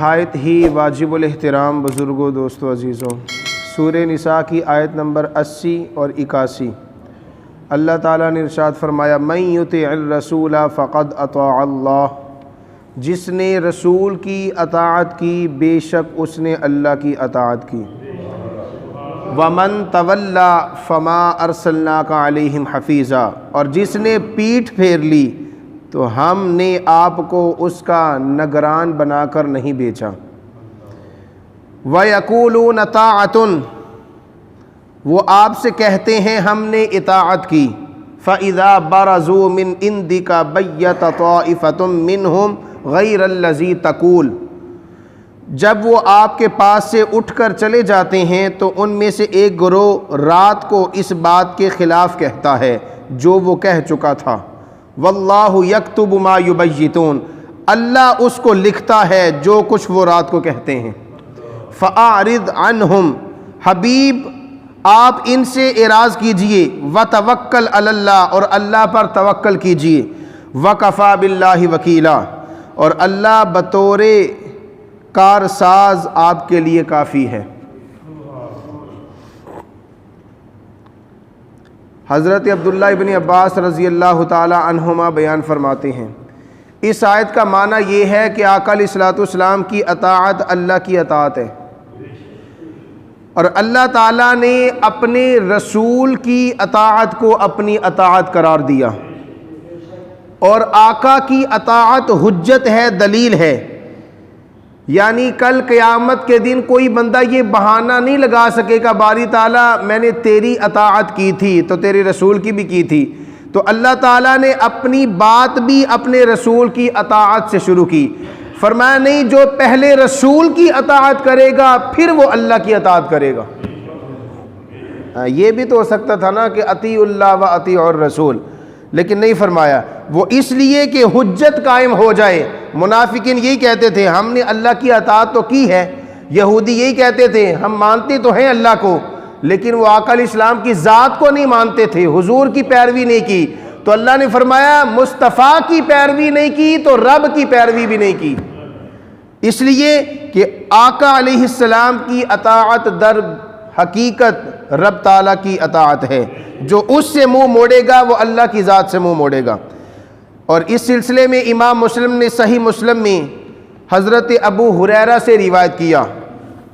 نہایت ہی واجب الاحترام بزرگوں، دوستو، عزیزوں، سورہ نساء کی آیت نمبر 80 اور 81 اللہ تعالیٰ نے ارشاد فرمایا من یطع الرسول فقد اطاع اللہ، جس نے رسول کی اطاعت کی بے شک اس نے اللہ کی اطاعت کی۔ ومن تولی فما ارسلناک علیہم حفیظا، اور جس نے پیٹھ پھیر لی تو ہم نے آپ کو اس کا نگران بنا کر نہیں بھیجا۔ وَيَقُولُونَ طَاعَةٌ، وہ آپ سے کہتے ہیں ہم نے اطاعت کی۔ فَإِذَا بَرَزُوا مِنْ عِنْدِكَ بَيَّتَ طَائِفَةٌ مِّنْهُمْ غَيْرَ الَّذِي تَقُولُ، جب وہ آپ کے پاس سے اٹھ کر چلے جاتے ہیں تو ان میں سے ایک گروہ رات کو اس بات کے خلاف کہتا ہے جو وہ کہہ چکا تھا۔ واللہ یکتب ما یبیتون، اللہ اس کو لکھتا ہے جو کچھ وہ رات کو کہتے ہیں۔ فاعرض عنہم، حبیب آپ ان سے اعراض کیجئے۔ وتوکل علی اللہ، اور اللہ پر توکل کیجئے۔ وکفی باللہ وکیلا، اور اللہ بطور کارساز آپ کے لیے کافی ہے۔ حضرت عبداللہ ابن عباس رضی اللہ تعالی عنہما بیان فرماتے ہیں اس آیت کا معنی یہ ہے کہ آقا علیہ الصلوۃ والسلام کی اطاعت اللہ کی اطاعت ہے، اور اللہ تعالیٰ نے اپنے رسول کی اطاعت کو اپنی اطاعت قرار دیا، اور آقا کی اطاعت حجت ہے، دلیل ہے۔ یعنی کل قیامت کے دن کوئی بندہ یہ بہانہ نہیں لگا سکے گا باری تعالیٰ میں نے تیری اطاعت کی تھی تو تیرے رسول کی بھی کی تھی، تو اللہ تعالیٰ نے اپنی بات بھی اپنے رسول کی اطاعت سے شروع کی۔ فرمایا نہیں، جو پہلے رسول کی اطاعت کرے گا پھر وہ اللہ کی اطاعت کرے گا۔ یہ بھی تو ہو سکتا تھا نا کہ اطیعوا اللہ و اطیعوا الرسول، لیکن نہیں فرمایا، وہ اس لیے کہ حجت قائم ہو جائے۔ منافقین یہی کہتے تھے ہم نے اللہ کی اطاعت تو کی ہے، یہودی یہی کہتے تھے ہم مانتے تو ہیں اللہ کو، لیکن وہ آقا علیہ السلام کی ذات کو نہیں مانتے تھے، حضور کی پیروی نہیں کی، تو اللہ نے فرمایا مصطفیٰ کی پیروی نہیں کی تو رب کی پیروی بھی نہیں کی۔ اس لیے کہ آقا علیہ السلام کی اطاعت در حقیقت رب تعالیٰ کی اطاعت ہے، جو اس سے منہ موڑے گا وہ اللہ کی ذات سے منہ موڑے گا۔ اور اس سلسلے میں امام مسلم نے صحیح مسلم میں حضرت ابو ہریرہ سے روایت کیا،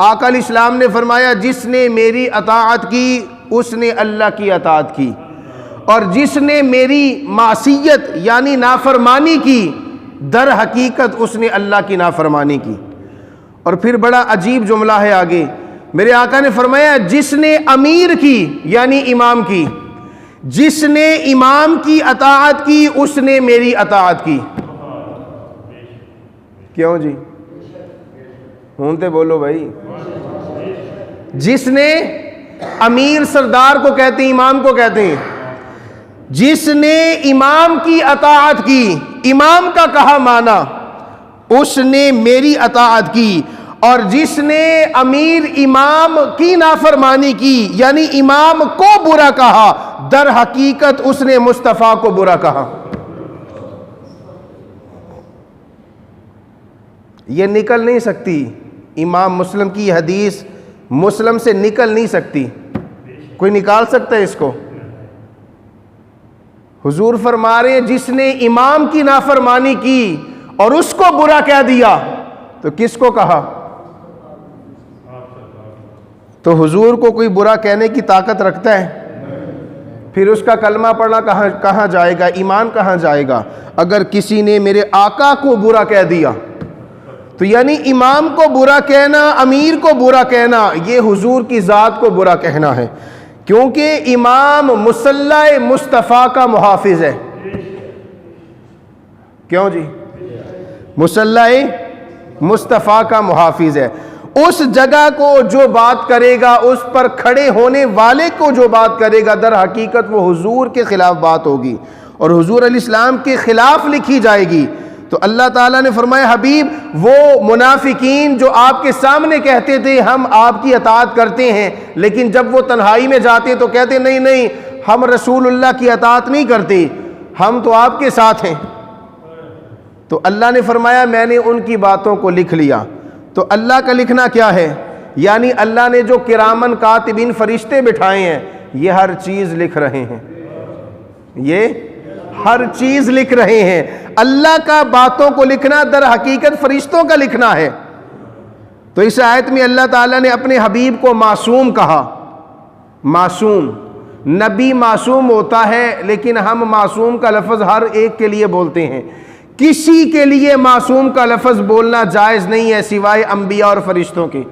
آقا علیہ السلام نے فرمایا جس نے میری اطاعت کی اس نے اللہ کی اطاعت کی، اور جس نے میری معصیت یعنی نافرمانی کی در حقیقت اس نے اللہ کی نافرمانی کی۔ اور پھر بڑا عجیب جملہ ہے آگے، میرے آقا نے فرمایا جس نے امیر کی یعنی امام کی، جس نے امام کی اطاعت کی اس نے میری اطاعت کی۔ کیوں جی؟ ہونتے بولو بھائی۔ جس نے، امیر سردار کو کہتے ہیں، امام کو کہتے ہیں، جس نے امام کی اطاعت کی، امام کا کہا مانا، اس نے میری اطاعت کی، اور جس نے امیر امام کی نافرمانی کی یعنی امام کو برا کہا در حقیقت اس نے مصطفیٰ کو برا کہا۔ یہ نکل نہیں سکتی، امام مسلم کی حدیث مسلم سے نکل نہیں سکتی، کوئی نکال سکتا ہے اس کو؟ حضور فرما رہے ہیں جس نے امام کی نافرمانی کی اور اس کو برا کہہ دیا تو کس کو کہا؟ تو حضور کو کوئی برا کہنے کی طاقت رکھتا ہے؟ پھر اس کا کلمہ پڑھنا کہاں جائے گا، ایمان کہاں جائے گا؟ اگر کسی نے میرے آقا کو برا کہہ دیا تو یعنی امام کو برا کہنا، امیر کو برا کہنا، یہ حضور کی ذات کو برا کہنا ہے، کیونکہ امام مصلی مصطفیٰ کا محافظ ہے۔ کیوں جی؟ مصلی مصطفیٰ کا محافظ ہے۔ اس جگہ کو جو بات کرے گا، اس پر کھڑے ہونے والے کو جو بات کرے گا، در حقیقت وہ حضور کے خلاف بات ہوگی اور حضور علیہ السلام کے خلاف لکھی جائے گی۔ تو اللہ تعالیٰ نے فرمایا حبیب وہ منافقین جو آپ کے سامنے کہتے تھے ہم آپ کی اطاعت کرتے ہیں، لیکن جب وہ تنہائی میں جاتے تو کہتے نہیں نہیں ہم رسول اللہ کی اطاعت نہیں کرتے، ہم تو آپ کے ساتھ ہیں۔ تو اللہ نے فرمایا میں نے ان کی باتوں کو لکھ لیا۔ تو اللہ کا لکھنا کیا ہے؟ یعنی اللہ نے جو کرامن کاتبین فرشتے بٹھائے ہیں یہ ہر چیز لکھ رہے ہیں، یہ ہر چیز لکھ رہے ہیں۔ اللہ کا باتوں کو لکھنا در حقیقت فرشتوں کا لکھنا ہے۔ تو اس آیت میں اللہ تعالیٰ نے اپنے حبیب کو معصوم کہا۔ معصوم، نبی معصوم ہوتا ہے، لیکن ہم معصوم کا لفظ ہر ایک کے لیے بولتے ہیں، کسی کے لیے معصوم کا لفظ بولنا جائز نہیں ہے سوائے انبیاء اور فرشتوں کے۔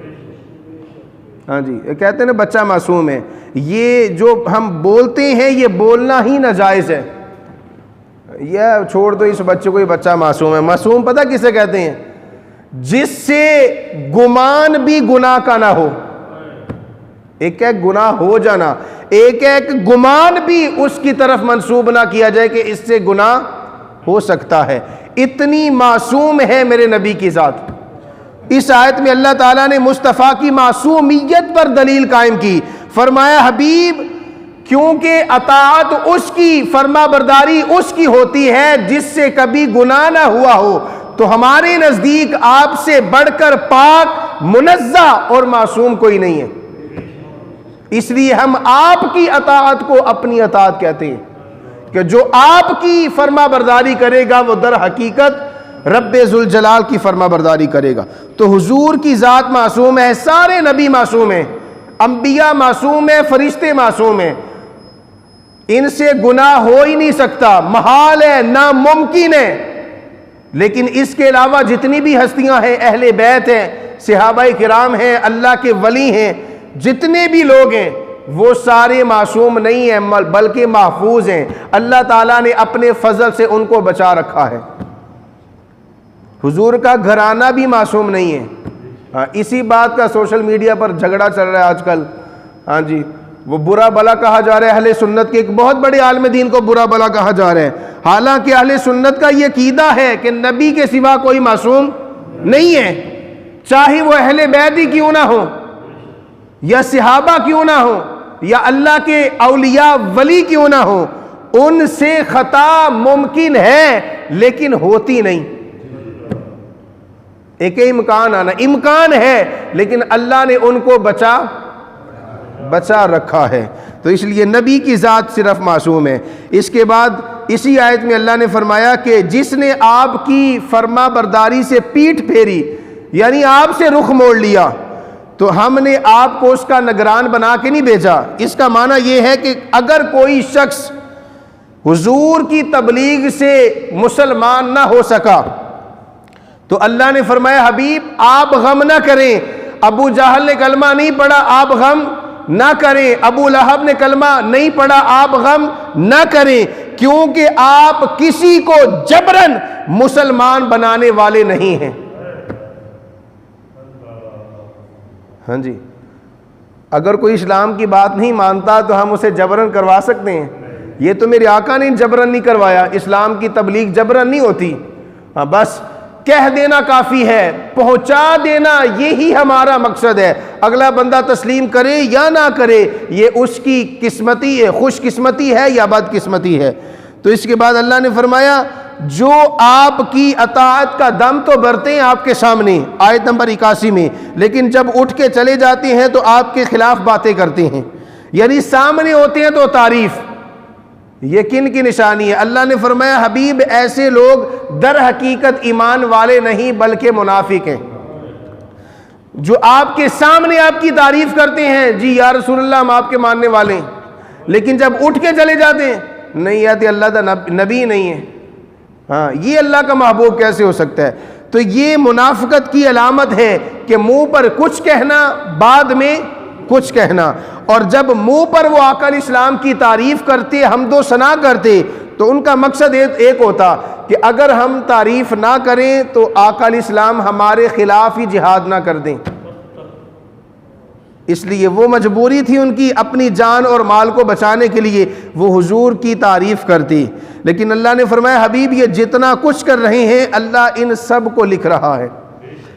ہاں جی، کہتے ہیں نا بچہ معصوم ہے، یہ جو ہم بولتے ہیں یہ بولنا ہی ناجائز ہے۔ یہ چھوڑ دو اس بچے کو، یہ بچہ معصوم ہے۔ معصوم پتہ کسے کہتے ہیں؟ جس سے گمان بھی گناہ کا نہ ہو۔ ایک ہے گناہ ہو جانا، ایک ہے کہ گمان بھی اس کی طرف منسوب نہ کیا جائے کہ اس سے گناہ ہو سکتا ہے۔ اتنی معصوم ہے میرے نبی کی ذات۔ اس آیت میں اللہ تعالیٰ نے مصطفیٰ کی معصومیت پر دلیل قائم کی، فرمایا حبیب کیونکہ اطاعت اس کی، فرما برداری اس کی ہوتی ہے جس سے کبھی گناہ نہ ہوا ہو، تو ہمارے نزدیک آپ سے بڑھ کر پاک، منزہ اور معصوم کوئی نہیں ہے، اس لیے ہم آپ کی اطاعت کو اپنی اطاعت کہتے ہیں، کہ جو آپ کی فرما برداری کرے گا وہ در حقیقت رب ذوالجلال کی فرما برداری کرے گا۔ تو حضور کی ذات معصوم ہے، سارے نبی معصوم ہیں، انبیاء معصوم ہیں، فرشتے معصوم ہیں، ان سے گناہ ہو ہی نہیں سکتا، محال ہے، ناممکن ہے۔ لیکن اس کے علاوہ جتنی بھی ہستیاں ہیں، اہل بیت ہیں، صحابہ کرام ہیں، اللہ کے ولی ہیں، جتنے بھی لوگ ہیں وہ سارے معصوم نہیں ہیں بلکہ محفوظ ہیں، اللہ تعالیٰ نے اپنے فضل سے ان کو بچا رکھا ہے۔ حضور کا گھرانہ بھی معصوم نہیں ہے۔ اسی بات کا سوشل میڈیا پر جھگڑا چل رہا ہے آج کل۔ ہاں جی، وہ برا بلا کہا جا رہا ہے، اہل سنت کے ایک بہت بڑے عالم دین کو برا بلا کہا جا رہا ہے، حالانکہ اہل سنت کا یہ عقیدہ ہے کہ نبی کے سوا کوئی معصوم نہیں ہے، چاہے وہ اہل بیت ہی کیوں نہ ہو، یا صحابہ کیوں نہ ہو، یا اللہ کے اولیاء ولی کیوں نہ ہو، ان سے خطا ممکن ہے لیکن ہوتی نہیں۔ ایک امکان آنا، امکان ہے لیکن اللہ نے ان کو بچا رکھا ہے۔ تو اس لیے نبی کی ذات صرف معصوم ہے۔ اس کے بعد اسی آیت میں اللہ نے فرمایا کہ جس نے آپ کی فرما برداری سے پیٹھ پھیری، یعنی آپ سے رخ موڑ لیا، تو ہم نے آپ کو اس کا نگران بنا کے نہیں بھیجا۔ اس کا معنی یہ ہے کہ اگر کوئی شخص حضور کی تبلیغ سے مسلمان نہ ہو سکا تو اللہ نے فرمایا حبیب آپ غم نہ کریں، ابو جہل نے کلمہ نہیں پڑھا آپ غم نہ کریں، ابو لہب نے کلمہ نہیں پڑھا آپ غم نہ کریں، کیونکہ آپ کسی کو جبرن مسلمان بنانے والے نہیں ہیں۔ ہاں جی، اگر کوئی اسلام کی بات نہیں مانتا تو ہم اسے جبرن کروا سکتے ہیں؟ یہ تو میرے آقا نے جبرن نہیں کروایا، اسلام کی تبلیغ جبرن نہیں ہوتی، بس کہہ دینا کافی ہے، پہنچا دینا یہی ہمارا مقصد ہے، اگلا بندہ تسلیم کرے یا نہ کرے یہ اس کی قسمتی ہے، خوش قسمتی ہے یا بد قسمتی ہے۔ تو اس کے بعد اللہ نے فرمایا جو آپ کی اطاعت کا دم تو بھرتے ہیں آپ کے سامنے، آیت نمبر 81 میں، لیکن جب اٹھ کے چلے جاتے ہیں تو آپ کے خلاف باتیں کرتے ہیں، یعنی سامنے ہوتے ہیں تو تعریف۔ یہ کن کی نشانی ہے؟ اللہ نے فرمایا حبیب ایسے لوگ در حقیقت ایمان والے نہیں بلکہ منافق ہیں، جو آپ کے سامنے آپ کی تعریف کرتے ہیں، جی یا رسول اللہ ہم آپ کے ماننے والے ہیں، لیکن جب اٹھ کے چلے جاتے ہیں نہیں آتے، اللہ کا نبی نہیں ہے، ہاں یہ اللہ کا محبوب کیسے ہو سکتا ہے؟ تو یہ منافقت کی علامت ہے کہ منہ پر کچھ کہنا بعد میں کچھ کہنا، اور جب منہ پر وہ آقا علیہ السلام کی تعریف کرتے، حمد و ثنا کرتے، تو ان کا مقصد ایک ہوتا کہ اگر ہم تعریف نہ کریں تو آقا علیہ السلام ہمارے خلاف ہی جہاد نہ کر دیں، اس لیے وہ مجبوری تھی ان کی اپنی جان اور مال کو بچانے کے لیے وہ حضور کی تعریف کرتی، لیکن اللہ نے فرمایا حبیب یہ جتنا کچھ کر رہے ہیں اللہ ان سب کو لکھ رہا ہے،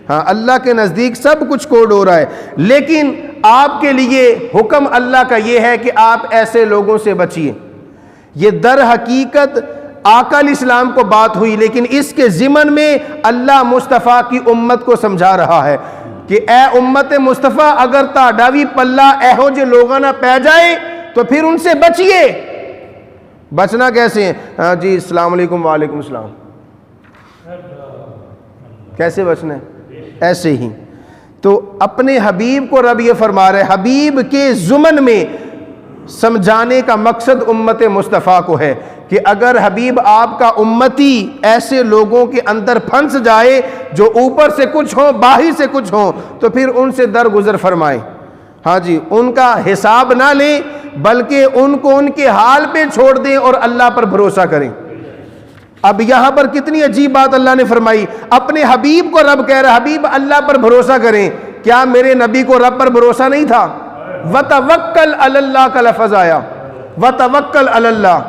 ہاں اللہ کے نزدیک سب کچھ کوڈ ہو رہا ہے، لیکن آپ کے لیے حکم اللہ کا یہ ہے کہ آپ ایسے لوگوں سے بچیے۔ یہ در حقیقت آقا علیہ السلام کو بات ہوئی، لیکن اس کے ضمن میں اللہ مصطفیٰ کی امت کو سمجھا رہا ہے کہ اے امت مصطفیٰ اگر تہاڈا وی پلہ ایہو جے لوگاں نہ پہ جائے تو پھر ان سے بچیے۔ بچنا کیسے ہیں؟ ہاں جی السلام علیکم وعلیکم السلام، کیسے بچنا ہے؟ ایسے ہی۔ تو اپنے حبیب کو رب یہ فرما رہے، حبیب کے ضمن میں سمجھانے کا مقصد امت مصطفیٰ کو ہے کہ اگر حبیب آپ کا امتی ایسے لوگوں کے اندر پھنس جائے جو اوپر سے کچھ ہوں باہر سے کچھ ہوں تو پھر ان سے درگزر فرمائیں، ہاں جی ان کا حساب نہ لیں بلکہ ان کو ان کے حال پہ چھوڑ دیں اور اللہ پر بھروسہ کریں۔ اب یہاں پر کتنی عجیب بات اللہ نے فرمائی، اپنے حبیب کو رب کہہ رہا حبیب اللہ پر بھروسہ کریں۔ کیا میرے نبی کو رب پر بھروسہ نہیں تھا؟ وَتَوَكَّلْ عَلَى اللَّهِ کا لفظ آیا، وَتَوَكَّلْ عَلَى اللَّهِ،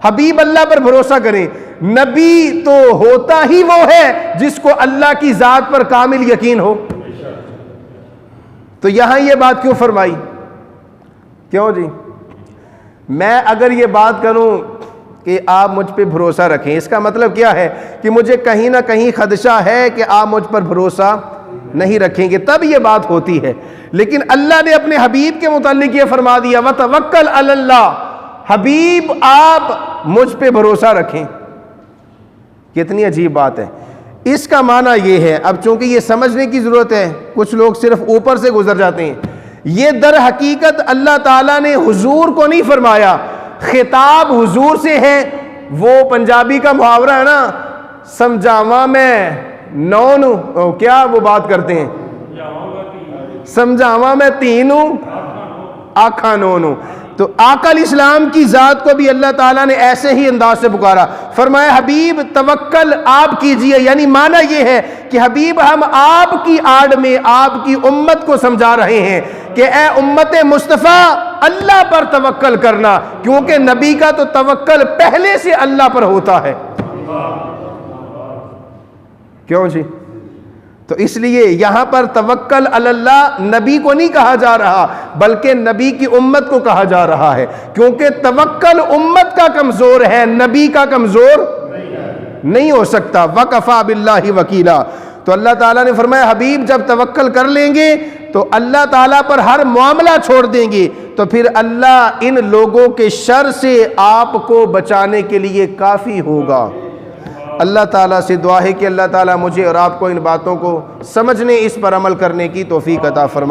حبیب اللہ پر بھروسہ کریں۔ نبی تو ہوتا ہی وہ ہے جس کو اللہ کی ذات پر کامل یقین ہو، تو یہاں یہ بات کیوں فرمائی؟ کیوں جی؟ میں اگر یہ بات کروں کہ آپ مجھ پہ بھروسہ رکھیں، اس کا مطلب کیا ہے کہ مجھے کہیں نہ کہیں خدشہ ہے کہ آپ مجھ پر بھروسہ نہیں رکھیں گے، تب یہ بات ہوتی ہے۔ لیکن اللہ نے اپنے حبیب کے متعلق یہ فرما دیا وَتَوَكَّلْ عَلَى اللَّهِ، حبیب آپ مجھ پہ بھروسہ رکھیں۔ کتنی عجیب بات ہے۔ اس کا معنی یہ ہے، اب چونکہ یہ سمجھنے کی ضرورت ہے، کچھ لوگ صرف اوپر سے گزر جاتے ہیں، یہ در حقیقت اللہ تعالیٰ نے حضور کو نہیں فرمایا، خطاب حضور سے ہے۔ وہ پنجابی کا محاورہ ہے نا، سمجھاواں میں نونو، کیا وہ بات کرتے ہیں، سمجھاواں میں تینوں آکھاں نونو۔ تو آقا علیہ السلام کی ذات کو بھی اللہ تعالیٰ نے ایسے ہی انداز سے پکارا، فرمایا حبیب توکل آپ کیجئے، یعنی معنی یہ ہے کہ حبیب ہم آپ کی آڑ میں آپ کی امت کو سمجھا رہے ہیں کہ اے امت مصطفیٰ اللہ پر توکل کرنا، کیونکہ نبی کا تو توکل پہلے سے اللہ پر ہوتا ہے۔ کیوں جی؟ تو اس لیے یہاں پر توکل علی اللہ نبی کو نہیں کہا جا رہا بلکہ نبی کی امت کو کہا جا رہا ہے، کیونکہ توکل امت کا کمزور ہے، نبی کا کمزور نہیں ہو سکتا۔ وَكَفَى بِاللَّهِ وَكِيلًا، تو اللہ تعالیٰ نے فرمایا حبیب جب توکل کر لیں گے تو اللہ تعالیٰ پر ہر معاملہ چھوڑ دیں گے تو پھر اللہ ان لوگوں کے شر سے آپ کو بچانے کے لیے کافی ہوگا۔ اللہ تعالیٰ سے دعا ہے کہ اللہ تعالیٰ مجھے اور آپ کو ان باتوں کو سمجھنے، اس پر عمل کرنے کی توفیق عطا فرمائے۔